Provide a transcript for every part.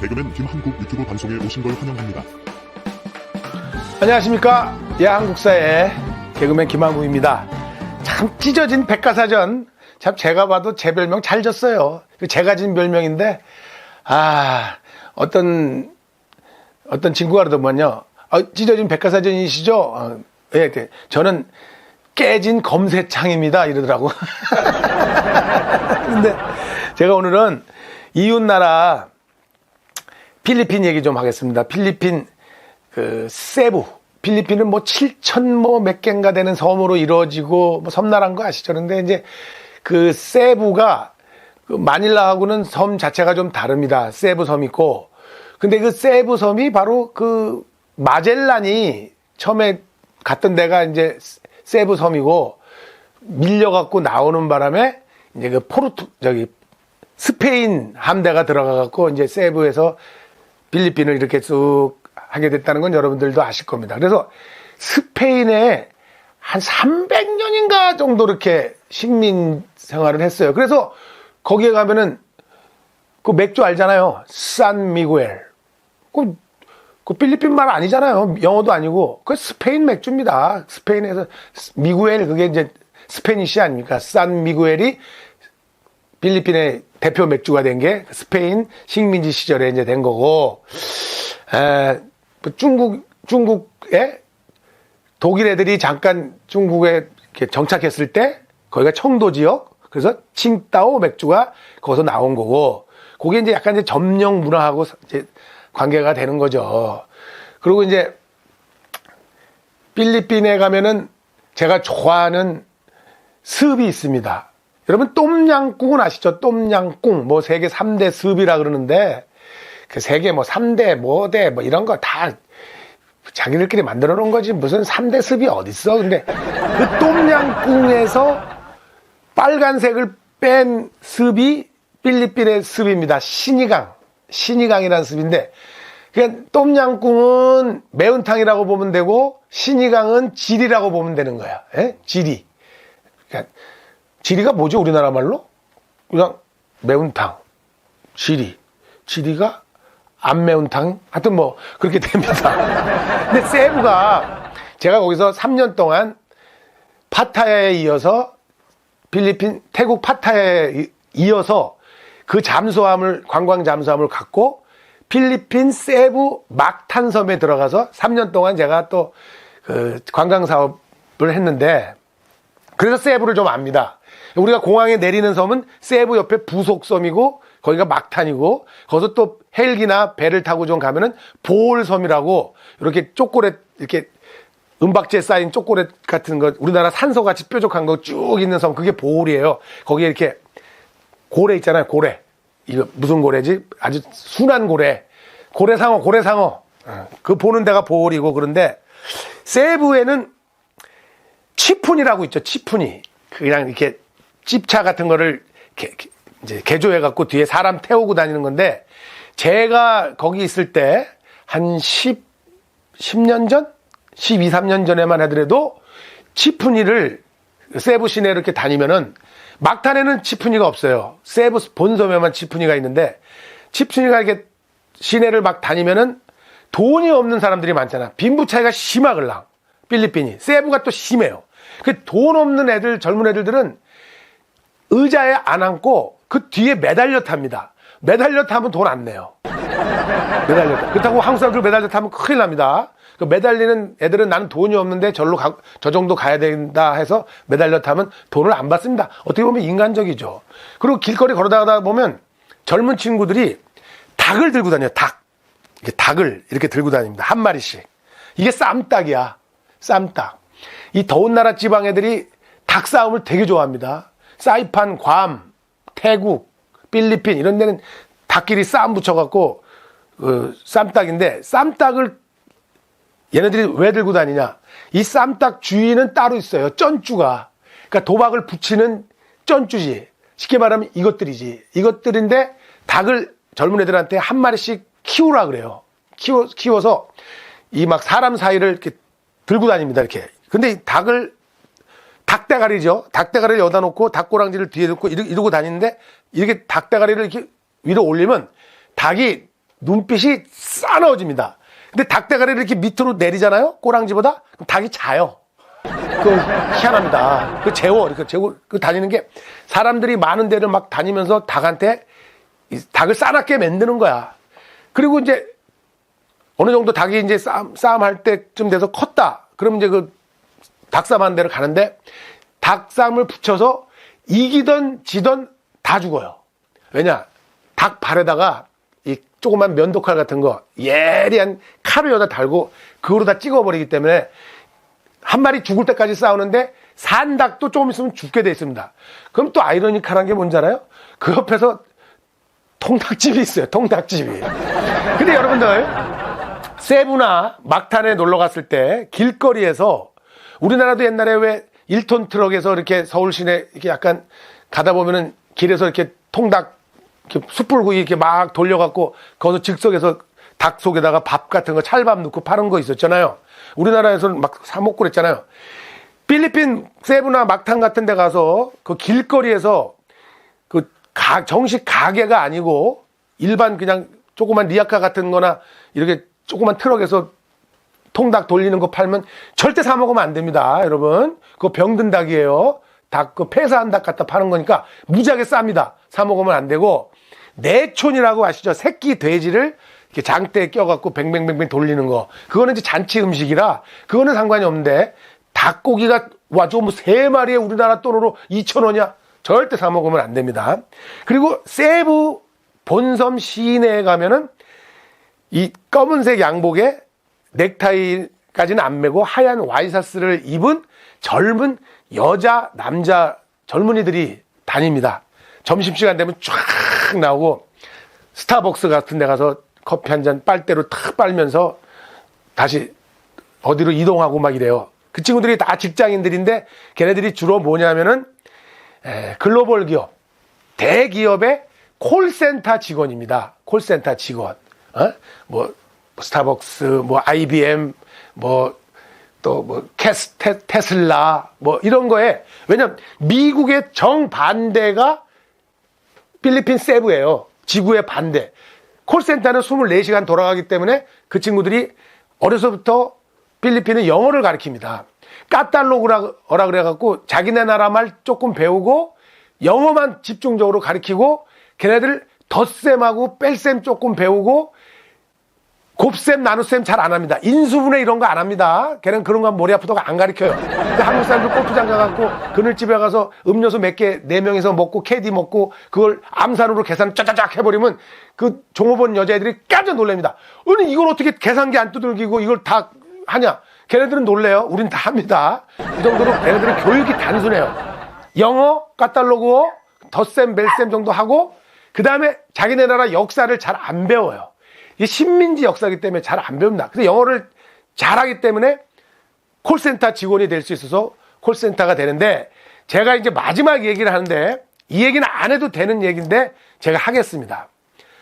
개그맨 김한국 유튜브 방송에 오신 걸 환영합니다. 안녕하십니까. 한국사의 개그맨 김한국입니다. 참 찢어진 백과사전, 참 제가 봐도 제 별명 잘 졌어요. 제가 진 별명인데 어떤 친구가 그러더만요. 찢어진 백과사전이시죠? 예, 저는 깨진 검색창입니다 이러더라고. 근데 제가 오늘은 이웃나라 필리핀 얘기 좀 하겠습니다. 필리핀 세부. 필리핀은 7천 몇 개인가 되는 섬으로 이루어지고 섬나라인 거 아시죠? 그런데 이제 그 세부가 마닐라하고는 섬 자체가 좀 다릅니다. 세부 섬이 있고. 근데 그 세부 섬이 바로 그 마젤란이 처음에 갔던 데가 이제 세부 섬이고, 밀려갖고 나오는 바람에 이제 그 스페인 함대가 들어가갖고 이제 세부에서 필리핀을 이렇게 쑥 하게 됐다는 건 여러분들도 아실 겁니다. 그래서 스페인에 한 300년인가 정도 이렇게 식민 생활을 했어요. 그래서 거기에 가면은 그 맥주 알잖아요. 산 미구엘. 그 필리핀 말 아니잖아요. 영어도 아니고. 그 스페인 맥주입니다. 스페인에서 미구엘, 그게 이제 스페니시 아닙니까? 산 미구엘이 필리핀의 대표 맥주가 된 게 스페인 식민지 시절에 이제 된 거고, 중국에 독일 애들이 잠깐 중국에 이렇게 정착했을 때 거기가 청도 지역, 그래서 칭따오 맥주가 거기서 나온 거고, 그게 이제 약간 이제 점령 문화하고 이제 관계가 되는 거죠. 그리고 이제 필리핀에 가면은 제가 좋아하는 습이 있습니다. 여러분 똠양꿍은 아시죠? 똠양꿍 세계 3대 습이라 그러는데, 그 세계 3대 뭐대 이런 거 다 자기들끼리 만들어 놓은 거지 무슨 3대 습이 어딨어. 근데 그 똠양꿍에서 빨간색을 뺀 습이 필리핀의 습입니다. 시니강이라는 습인데, 그냥 똠양꿍은 매운탕이라고 보면 되고 시니강은 지리라고 보면 되는 거야. 예? 지리. 그러니까 지리가 뭐죠? 우리나라 말로? 그냥 매운탕. 지리가 안 매운탕? 하여튼 그렇게 됩니다. 근데 세부가 제가 거기서 3년 동안 파타야에 이어서 필리핀, 태국 파타야에 이어서 그 관광 잠수함을 갖고 필리핀 세부 막탄섬에 들어가서 3년 동안 제가 또 그 관광 사업을 했는데, 그래서 세부를 좀 압니다. 우리가 공항에 내리는 섬은 세부 옆에 부속섬이고 거기가 막탄이고, 거기서 또 헬기나 배를 타고 좀 가면은 보올섬이라고 이렇게 초콜릿, 이렇게 은박지에 쌓인 초콜릿 같은 거, 우리나라 산소같이 뾰족한 거 쭉 있는 섬, 그게 보올이에요. 거기에 이렇게 고래 있잖아요. 고래. 이거 무슨 고래지? 아주 순한 고래. 고래상어. 그 보는 데가 보올이고. 그런데 세부에는 치푼이라고 있죠. 치푼이. 그냥 이렇게 찝차 같은 거를 이제 개조해갖고 뒤에 사람 태우고 다니는 건데, 제가 거기 있을 때 한 10년 전? 12, 3년 전에만 하더라도 치푼이를 세부 시내 이렇게 다니면은, 막탄에는 치푼이가 없어요. 세부 본섬에만 치푼이가 있는데, 치푼이가 이렇게 시내를 막 다니면은 돈이 없는 사람들이 많잖아. 빈부 차이가 심하걸랑. 필리핀이. 세부가 또 심해요. 그 돈 없는 애들, 젊은 애들은 의자에 안 앉고 그 뒤에 매달려 탑니다. 매달려 타면 돈 안 내요. 매달려 타. 그렇다고 한국 사람들 매달려 타면 큰일 납니다. 그 매달리는 애들은 나는 돈이 없는데 저 정도 가야 된다 해서 매달려 타면 돈을 안 받습니다. 어떻게 보면 인간적이죠. 그리고 길거리 걸어다가 보면 젊은 친구들이 닭을 들고 다녀요. 닭을 이렇게 들고 다닙니다. 한 마리씩. 이게 쌈닭이야. 쌈닭. 이 더운 나라 지방 애들이 닭 싸움을 되게 좋아합니다. 사이판, 괌, 태국, 필리핀 이런 데는 닭끼리 싸움 붙여갖고 쌈닭인데, 쌈닭을 얘네들이 왜 들고 다니냐? 이 쌈닭 주인은 따로 있어요. 쩐주가. 그러니까 도박을 붙이는 쩐주지. 쉽게 말하면 이것들이지. 이것들인데 닭을 젊은 애들한테 한 마리씩 키우라 그래요. 키워서 이 막 사람 사이를 이렇게 들고 다닙니다. 이렇게. 근데 이 닭대가리죠. 닭대가리를 여다 놓고 닭꼬랑지를 뒤에 놓고 이러고 다니는데, 이렇게 닭대가리를 이렇게 위로 올리면 닭이 눈빛이 싸나워집니다. 근데 닭대가리를 이렇게 밑으로 내리잖아요? 꼬랑지보다? 그럼 닭이 자요. 희한합니다. 재워 다니는 게 사람들이 많은 데를 막 다니면서 닭한테 닭을 싸납게 만드는 거야. 그리고 이제 어느 정도 닭이 이제 싸움할 때쯤 돼서 컸다. 그러면 이제 그 닭싸움하는 데를 가는데 닭싸움을 붙여서 이기던 지던 다 죽어요. 왜냐? 닭 발에다가 이 조그만 면도칼 같은 거 예리한 칼을 여기다 달고 그거로 다 찍어버리기 때문에 한 마리 죽을 때까지 싸우는데 산 닭도 조금 있으면 죽게 돼 있습니다. 그럼 또 아이러니컬한 게 뭔지 알아요? 그 옆에서 통닭집이 있어요. 통닭집이. 근데 여러분들 세부나 막탄에 놀러 갔을 때 길거리에서 우리나라도 옛날에 왜 1톤 트럭에서 이렇게 서울 시내 이렇게 약간 가다 보면은 길에서 이렇게 통닭 이렇게 숯불구이 이렇게 막 돌려갖고 거기서 즉석에서 닭 속에다가 밥 같은 거 찰밥 넣고 파는 거 있었잖아요. 우리나라에서는 막 사 먹고 그랬잖아요. 필리핀 세부나 막탄 같은 데 가서 그 길거리에서 그 정식 가게가 아니고 일반 그냥 조그만 리아카 같은 거나 이렇게 조그만 트럭에서 통닭 돌리는 거 팔면 절대 사 먹으면 안 됩니다. 여러분. 그거 병든 닭이에요. 닭, 그 폐사한 닭 갖다 파는 거니까 무지하게 쌉니다. 사 먹으면 안 되고, 내촌이라고 아시죠? 새끼 돼지를 이렇게 장대에 껴갖고 뱅뱅뱅뱅 돌리는 거. 그거는 이제 잔치 음식이라 그거는 상관이 없는데, 닭고기가 와, 저 뭐 3마리에 우리나라 돈으로 2,000원이야? 절대 사 먹으면 안 됩니다. 그리고 세부 본섬 시내에 가면은 이 검은색 양복에 넥타이까지는 안 매고 하얀 와이셔츠를 입은 젊은 여자, 남자 젊은이들이 다닙니다. 점심시간 되면 쫙 나오고 스타벅스 같은 데 가서 커피 한 잔 빨대로 탁 빨면서 다시 어디로 이동하고 막 이래요. 그 친구들이 다 직장인들인데 걔네들이 주로 뭐냐면은 글로벌 기업, 대기업의 콜센터 직원입니다. 콜센터 직원. 뭐 스타벅스, 뭐 IBM, 뭐 또 뭐 테슬라, 뭐 이런 거에, 왜냐면 미국의 정반대가 필리핀 세부예요. 지구의 반대. 콜센터는 24시간 돌아가기 때문에 그 친구들이 어려서부터 필리핀은 영어를 가르칩니다. 까탈로그라 그래갖고 자기네 나라 말 조금 배우고 영어만 집중적으로 가르치고 걔네들 덧셈하고 뺄셈 조금 배우고 곱셈, 나눗셈 잘 안 합니다. 인수분해 이런 거 안 합니다. 걔는 그런 거 머리 아프다고 안 가르쳐요. 근데 한국 사람들 골프장 가갖고 그늘집에 가서 음료수 몇 개 4명이서 먹고 캐디 먹고 그걸 암산으로 계산 짜자작 해버리면 그 종업원 여자애들이 깜짝 놀랍니다. 아니 이걸 어떻게 계산기 안 두들기고 이걸 다 하냐. 걔네들은 놀래요. 우린 다 합니다. 이 정도로 걔네들은 교육이 단순해요. 영어, 까탈로그어, 덧셈, 멜셈 정도 하고 그 다음에 자기네 나라 역사를 잘 안 배워요. 이 식민지 역사이기 때문에 잘 안 배웁니다. 그래서 영어를 잘하기 때문에 콜센터 직원이 될 수 있어서 콜센터가 되는데, 제가 이제 마지막 얘기를 하는데 이 얘기는 안 해도 되는 얘기인데 제가 하겠습니다.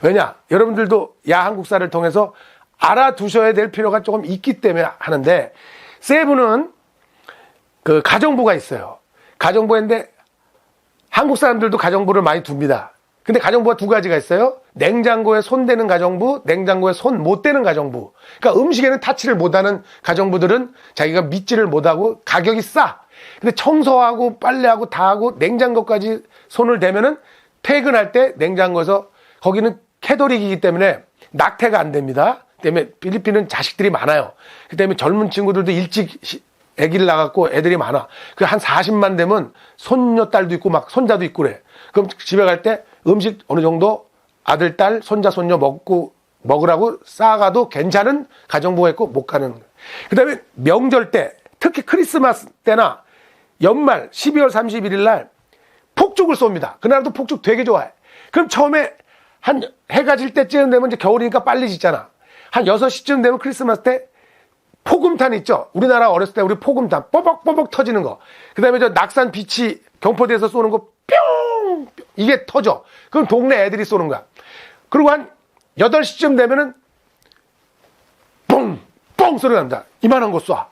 왜냐? 여러분들도 야한국사를 통해서 알아두셔야 될 필요가 조금 있기 때문에 하는데, 세부는 그 가정부가 있어요. 가정부인데 한국 사람들도 가정부를 많이 둡니다. 근데 가정부가 2가지가 있어요. 냉장고에 손 대는 가정부, 냉장고에 손 못 대는 가정부. 그러니까 음식에는 타치를 못하는 가정부들은 자기가 믿지를 못하고 가격이 싸. 근데 청소하고 빨래하고 다 하고 냉장고까지 손을 대면은 퇴근할 때 냉장고에서, 거기는 캐도릭이기 때문에 낙태가 안 됩니다. 때문에 필리핀은 자식들이 많아요. 그 때문에 젊은 친구들도 일찍 아기를 낳았고 애들이 많아. 그 한 40만 되면 손녀딸도 있고 막 손자도 있고 그래. 그럼 집에 갈 때 음식 어느 정도 아들, 딸, 손자, 손녀 먹으라고 싸가도 괜찮은 가정부가 있고 못 가는. 그 다음에 명절 때, 특히 크리스마스 때나 연말 12월 31일 날 폭죽을 쏩니다. 그날도 폭죽 되게 좋아해. 그럼 처음에 한 해가 질 때쯤 되면 이제 겨울이니까 빨리 짓잖아. 한 6시쯤 되면 크리스마스 때 포금탄 있죠? 우리나라 어렸을 때 우리 포금탄 뽀벅뽀벅 터지는 거. 그 다음에 저 낙산 비치 경포대에서 쏘는 거 뿅! 이게 터져. 그럼 동네 애들이 쏘는 거야. 그리고 한 8시쯤 되면은 뽕! 뽕! 소리가 납니다. 이만한 거 쏴.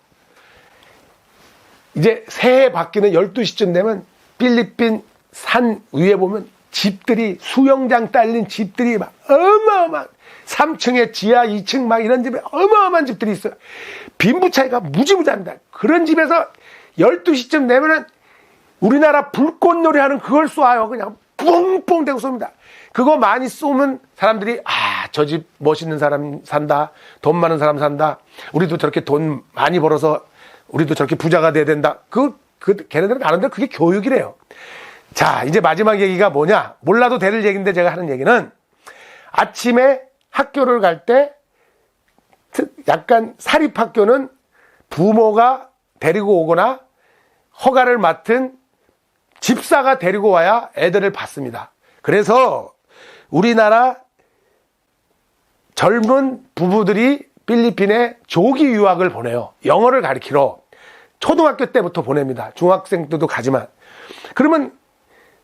이제 새해 바뀌는 12시쯤 되면 필리핀 산 위에 보면 집들이, 수영장 딸린 집들이 막 어마어마한 3층에 지하 2층 막 이런 집에 어마어마한 집들이 있어요. 빈부 차이가 무지무지합니다. 그런 집에서 12시쯤 되면은 우리나라 불꽃놀이 하는 그걸 쏘아요. 그냥 뿡뿡 대고 쏩니다. 그거 많이 쏘면 사람들이 저 집 멋있는 사람 산다. 돈 많은 사람 산다. 우리도 저렇게 돈 많이 벌어서 우리도 저렇게 부자가 돼야 된다. 걔네들은 아는데 그게 교육이래요. 자, 이제 마지막 얘기가 뭐냐? 몰라도 될 얘기인데 제가 하는 얘기는 아침에 학교를 갈 때 약간 사립학교는 부모가 데리고 오거나 허가를 맡은 집사가 데리고 와야 애들을 받습니다. 그래서 우리나라 젊은 부부들이 필리핀에 조기 유학을 보내요. 영어를 가르치러 초등학교 때부터 보냅니다. 중학생 때도 가지만. 그러면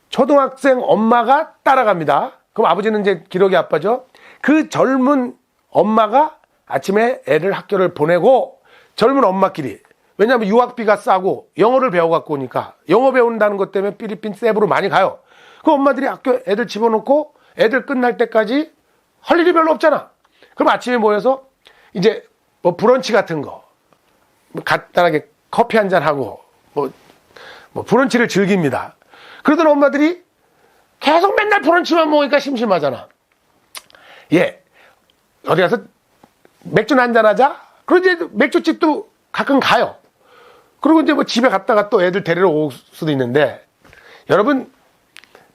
초등학생 엄마가 따라갑니다. 그럼 아버지는 이제 기러기 아빠죠. 그 젊은 엄마가 아침에 애를 학교를 보내고 젊은 엄마끼리, 왜냐하면 유학비가 싸고 영어를 배워갖고 오니까 영어 배운다는 것 때문에 필리핀 세부로 많이 가요. 그 엄마들이 학교 애들 집어넣고 애들 끝날 때까지 할 일이 별로 없잖아. 그럼 아침에 모여서 이제 뭐 브런치 같은 거 간단하게 커피 한잔 하고 뭐 브런치를 즐깁니다. 그러던 엄마들이 계속 맨날 브런치만 먹으니까 심심하잖아. 예, 어디 가서 맥주나 한잔 하자? 그럼 이제 맥주집도 가끔 가요. 그리고 이제 뭐 집에 갔다가 또 애들 데리러 올 수도 있는데, 여러분,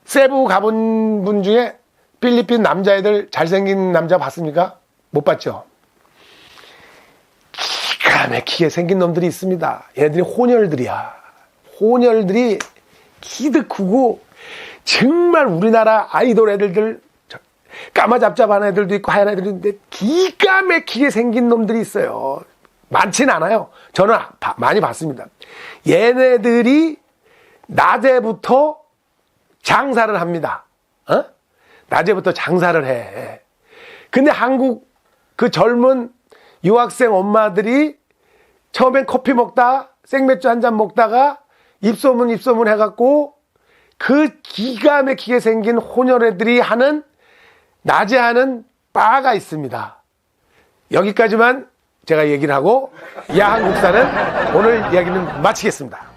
세부 가본 분 중에 필리핀 남자애들 잘생긴 남자 봤습니까? 못 봤죠? 기가 막히게 생긴 놈들이 있습니다. 얘네들이 혼혈들이야. 혼혈들이 키도 크고, 정말 우리나라 아이돌 애들들, 까마잡잡한 애들도 있고 하얀 애들도 있는데 기가 막히게 생긴 놈들이 있어요. 많진 않아요. 저는 많이 봤습니다. 얘네들이 낮에부터 장사를 합니다. 낮에부터 장사를 해. 근데 한국 그 젊은 유학생 엄마들이 처음엔 커피 먹다 생맥주 한 잔 먹다가 입소문 해갖고 그 기가 막히게 생긴 혼혈애들이 하는 낮에 하는 바가 있습니다. 여기까지만 제가 얘기를 하고 야한국사는 오늘 이야기는 마치겠습니다.